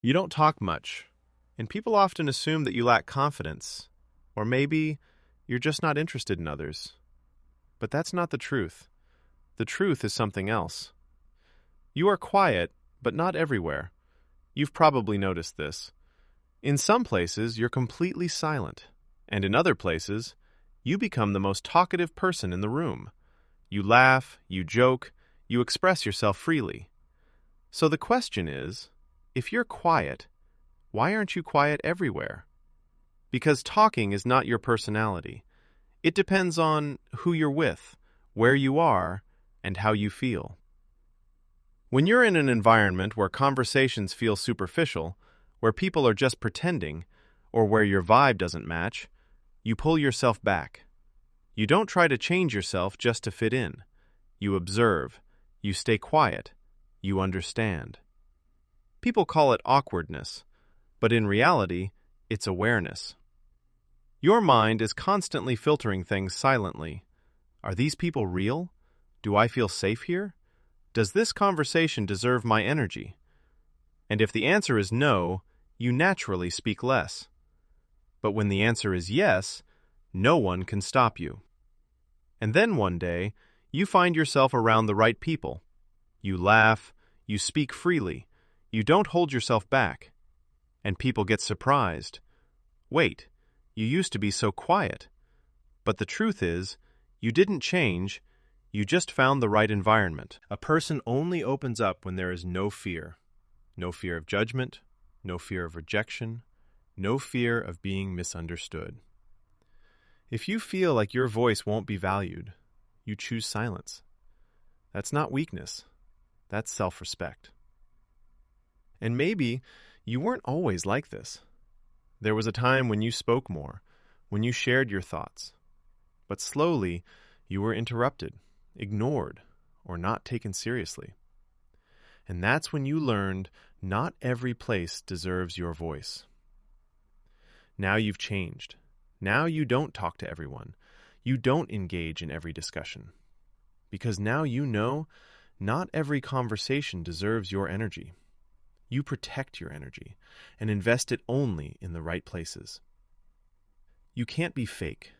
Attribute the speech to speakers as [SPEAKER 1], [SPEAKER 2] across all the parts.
[SPEAKER 1] You don't talk much, and people often assume that you lack confidence, or maybe you're just not interested in others. But that's not the truth. The truth is something else. You are quiet, but not everywhere. You've probably noticed this. In some places, you're completely silent, and in other places, you become the most talkative person in the room. You laugh, you joke, you express yourself freely. So the question is, if you're quiet, why aren't you quiet everywhere? Because talking is not your personality. It depends on who you're with, where you are, and how you feel. When you're in an environment where conversations feel superficial, where people are just pretending, or where your vibe doesn't match, you pull yourself back. You don't try to change yourself just to fit in. You observe. You stay quiet. You understand. People call it awkwardness, but in reality, it's awareness. Your mind is constantly filtering things silently. Are these people real? Do I feel safe here? Does this conversation deserve my energy? And if the answer is no, you naturally speak less. But when the answer is yes, no one can stop you. And then one day, you find yourself around the right people. You laugh, you speak freely, you don't hold yourself back. And people get surprised. Wait, you used to be so quiet. But the truth is, you didn't change, you just found the right environment. A person only opens up when there is no fear. No fear of judgment, no fear of rejection, no fear of being misunderstood. If you feel like your voice won't be valued, you choose silence. That's not weakness. That's self-respect. And maybe you weren't always like this. There was a time when you spoke more, when you shared your thoughts. But slowly, you were interrupted, ignored, or not taken seriously. And that's when you learned not every place deserves your voice. Now you've changed. Now you don't talk to everyone. You don't engage in every discussion. Because now you know not every conversation deserves your energy. You protect your energy and invest it only in the right places. You can't be fake.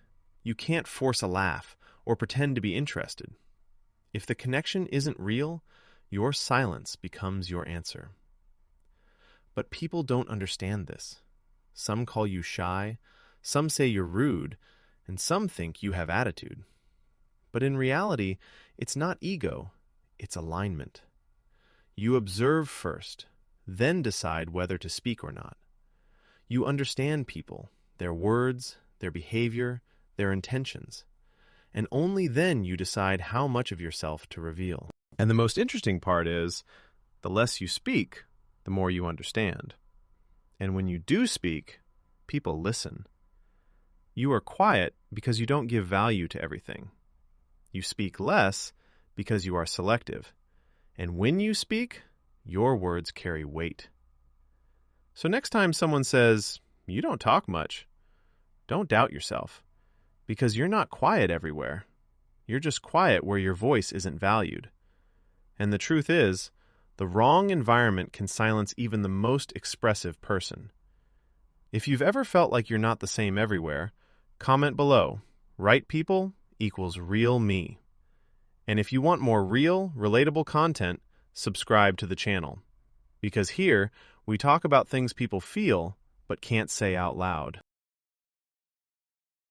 [SPEAKER 1] You can't force a laugh or pretend to be interested. If the connection isn't real, your silence becomes your answer. But people don't understand this. Some call you shy, some say you're rude, and some think you have attitude. But in reality, it's not ego, it's alignment. You observe first, then decide whether to speak or not. You understand people, their words, their behavior, their intentions. And only then you decide how much of yourself to reveal. And the most interesting part is, the less you speak, the more you understand. And when you do speak, people listen. You are quiet because you don't give value to everything. You speak less because you are selective. And when you speak, your words carry weight. So next time someone says, "You don't talk much," don't doubt yourself, because you're not quiet everywhere. You're just quiet where your voice isn't valued. And the truth is, the wrong environment can silence even the most expressive person. If you've ever felt like you're not the same everywhere, comment below. Right people equals real me. And if you want more real, relatable content, subscribe to the channel. Because here, we talk about things people feel but can't say out loud.